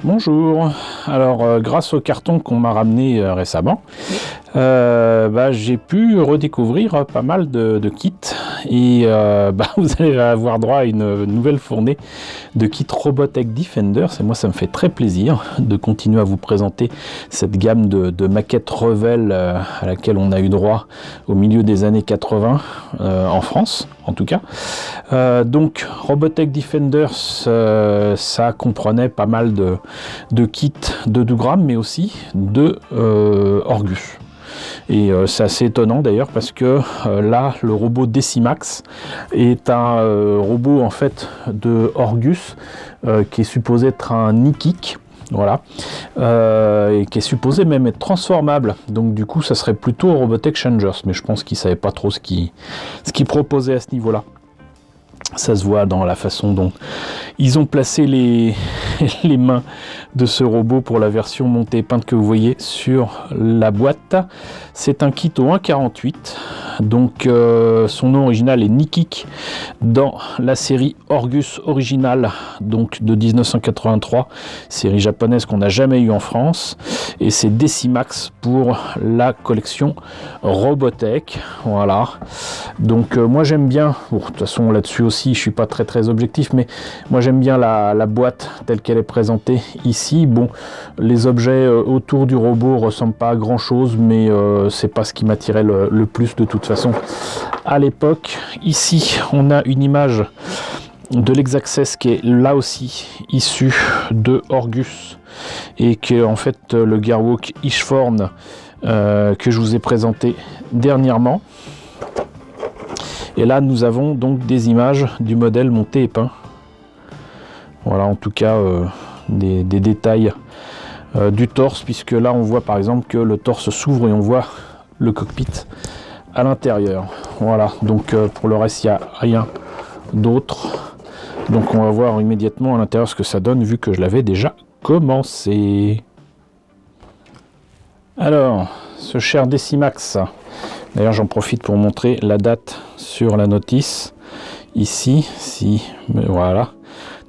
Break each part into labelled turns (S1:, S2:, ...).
S1: Bonjour. Alors, grâce au carton qu'on m'a ramené récemment, j'ai pu redécouvrir pas mal de kits et vous allez avoir droit à une nouvelle fournée de kits Robotech Defender. Et moi, ça me fait très plaisir de continuer à vous présenter cette gamme de maquettes Revell à laquelle on a eu droit au milieu des années 80 en France, en tout cas. Donc, Robotech Defender, ça comprenait pas mal de kits de 2 grammes, mais aussi de Orgus. Et c'est assez étonnant d'ailleurs parce que là, le robot Decimax est un robot en fait de Orgus qui est supposé être un Nikik. Voilà, et qui est supposé même être transformable. Donc du coup, ça serait plutôt Robotech Changers, mais je pense qu'ils ne savaient pas trop ce qu'ils proposaient à ce niveau-là. Ça se voit dans la façon dont ils ont placé les mains de ce robot pour la version montée et peinte que vous voyez sur la boîte. C'est un kit au 1,48. Donc son nom original est Nikik dans la série Orgus originale, donc de 1983, série japonaise qu'on n'a jamais eu en France. Et c'est Decimax pour la collection Robotech. Voilà. Donc moi j'aime bien, bon, de toute façon là-dessus aussi je suis pas très objectif, mais moi j'aime bien la boîte telle qu'elle est présentée ici. Bon, les objets autour du robot ressemblent pas à grand chose, mais c'est pas ce qui m'attirait le plus de toute façon à l'époque. Ici on a une image de l'X-Access qui est là aussi issu de Orgus et qui est en fait le Gearwalk Ishforn que je vous ai présenté dernièrement. Et là, nous avons donc des images du modèle monté et peint. Voilà, en tout cas, des détails du torse, puisque là, on voit par exemple que le torse s'ouvre et on voit le cockpit à l'intérieur. Voilà, donc pour le reste, il n'y a rien d'autre. Donc on va voir immédiatement à l'intérieur ce que ça donne, vu que je l'avais déjà commencé. Alors, ce cher Decimax, d'ailleurs j'en profite pour montrer la date sur la notice, ici, voilà,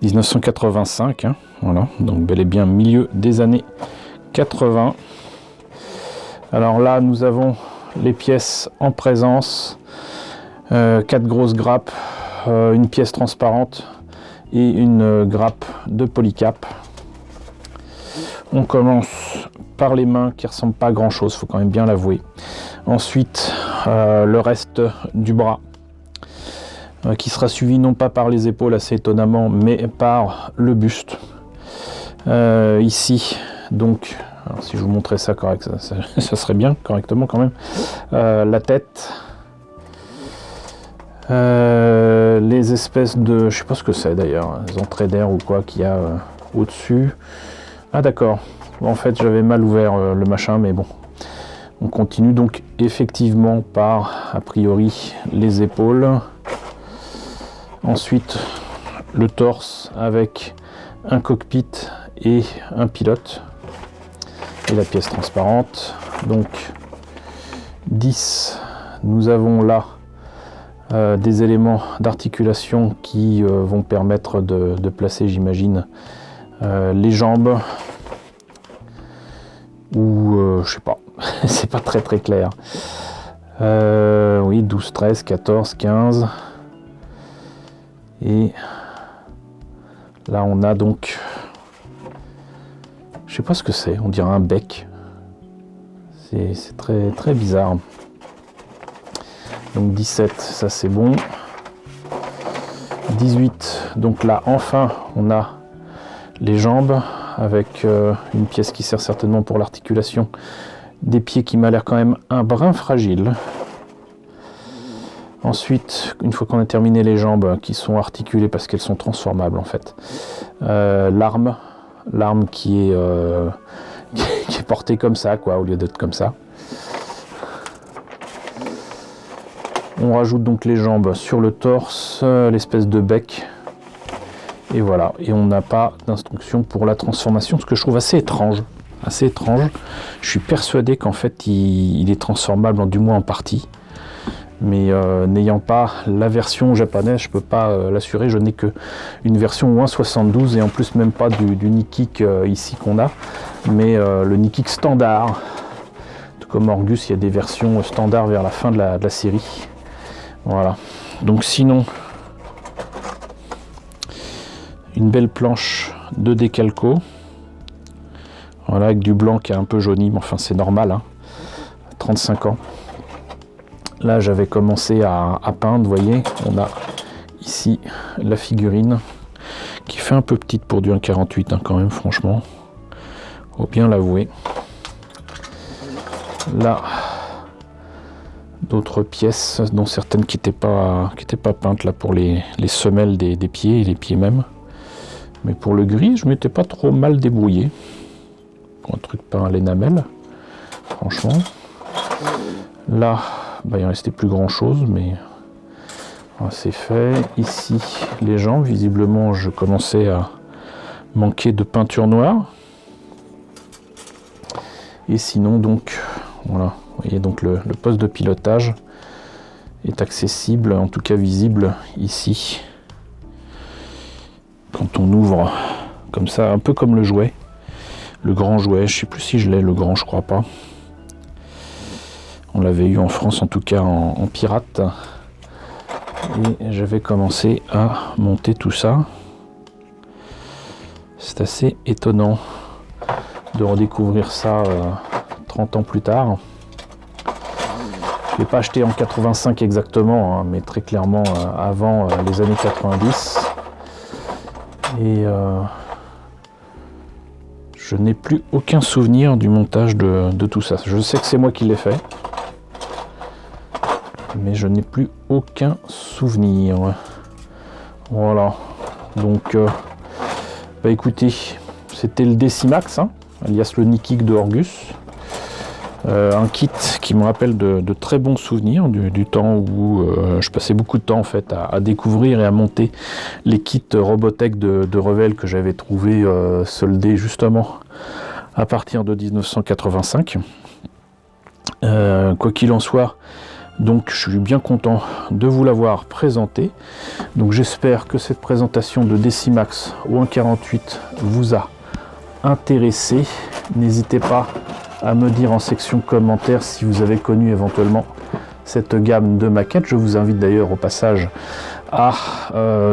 S1: 1985, hein, voilà, donc bel et bien milieu des années 80. Alors là nous avons les pièces en présence, 4 grosses grappes, une pièce transparente et une grappe de polycap. On commence par les mains qui ressemblent pas à grand chose, faut quand même bien l'avouer. Ensuite le reste du bras qui sera suivi non pas par les épaules assez étonnamment, mais par le buste. Ici donc, alors si je vous montrais ça correct, ça serait bien correctement quand même. La tête, les espèces de, je sais pas ce que c'est d'ailleurs, les entrées d'air ou quoi qu'il y a au-dessus. Ah d'accord, en fait j'avais mal ouvert le machin, mais bon. On continue donc effectivement par, a priori, les épaules. Ensuite, le torse avec un cockpit et un pilote. Et la pièce transparente. Donc, 10. Nous avons là des éléments d'articulation qui vont permettre de placer, j'imagine, les jambes. Ou je sais pas, c'est pas très clair. Oui, 12, 13, 14, 15. Et là on a donc, je sais pas ce que c'est, on dirait un bec. C'est très bizarre. Donc 17, ça c'est bon. 18, donc là enfin on a les jambes avec une pièce qui sert certainement pour l'articulation des pieds qui m'a l'air quand même un brin fragile. Ensuite, une fois qu'on a terminé les jambes qui sont articulées parce qu'elles sont transformables en fait, l'arme qui est portée comme ça quoi, au lieu d'être comme ça. On rajoute donc les jambes sur le torse, l'espèce de bec. Et voilà, et on n'a pas d'instruction pour la transformation, ce que je trouve assez étrange. Je suis persuadé qu'en fait il est transformable, du moins en partie. Mais n'ayant pas la version japonaise, je peux pas l'assurer. Je n'ai que une version 1.72 et en plus même pas du Nikic ici qu'on a, mais le Nikic standard. Tout comme Orgus, il y a des versions standard vers la fin de la série. Voilà. Donc sinon, une belle planche de décalco. Voilà, avec du blanc qui est un peu jauni, mais enfin c'est normal, hein. 35 ans. Là, j'avais commencé à peindre, vous voyez, on a ici la figurine qui fait un peu petite pour du 1,48 hein, quand même, franchement, faut bien l'avouer. Là, d'autres pièces, dont certaines qui n'étaient pas peintes là pour les semelles des pieds et les pieds même. Mais pour le gris, je m'étais pas trop mal débrouillé. Pour un truc peint à l'énamel, franchement. Là, bah, il ne restait plus grand chose, mais c'est fait. Ici, les jambes, visiblement, je commençais à manquer de peinture noire. Et sinon, donc, voilà, vous voyez, donc le poste de pilotage est accessible, en tout cas visible ici. Quand on ouvre comme ça, un peu comme le jouet, le grand jouet, je ne sais plus si je l'ai, le grand, je crois pas. On l'avait eu en France, en tout cas en pirate. Et j'avais commencé à monter tout ça. C'est assez étonnant de redécouvrir ça 30 ans plus tard. Je ne l'ai pas acheté en 85 exactement, hein, mais très clairement avant les années 90. Et je n'ai plus aucun souvenir du montage de tout ça. Je sais que c'est moi qui l'ai fait, mais je n'ai plus aucun souvenir. Voilà. Donc, bah écoutez, c'était le Decimax, hein, alias le Nikic de Orgus. Un kit qui me rappelle de très bons souvenirs du temps où je passais beaucoup de temps en fait à découvrir et à monter les kits Robotech de Revell que j'avais trouvé soldés justement à partir de 1985. Quoi qu'il en soit, donc je suis bien content de vous l'avoir présenté. Donc j'espère que cette présentation de Decimax ou 1.48 vous a intéressé. N'hésitez pas à me dire en section commentaires si vous avez connu éventuellement cette gamme de maquettes. Je vous invite d'ailleurs au passage à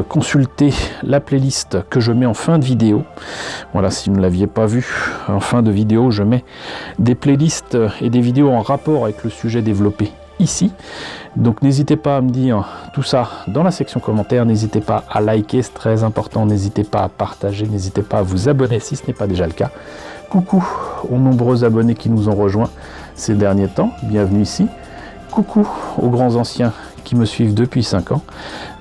S1: consulter la playlist que je mets en fin de vidéo. Voilà, si vous ne l'aviez pas vu, en fin de vidéo, je mets des playlists et des vidéos en rapport avec le sujet développé ici. Donc n'hésitez pas à me dire tout ça dans la section commentaires, n'hésitez pas à liker, c'est très important, n'hésitez pas à partager, n'hésitez pas à vous abonner si ce n'est pas déjà le cas. Coucou aux nombreux abonnés qui nous ont rejoints ces derniers temps, bienvenue ici. Coucou aux grands anciens qui me suivent depuis 5 ans.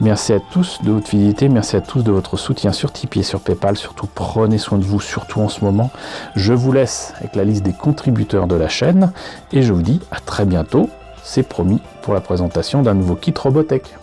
S1: Merci à tous de votre fidélité, merci à tous de votre soutien sur Tipeee et sur Paypal. Surtout prenez soin de vous, surtout en ce moment. Je vous laisse avec la liste des contributeurs de la chaîne et je vous dis à très bientôt, c'est promis, pour la présentation d'un nouveau kit Robotech.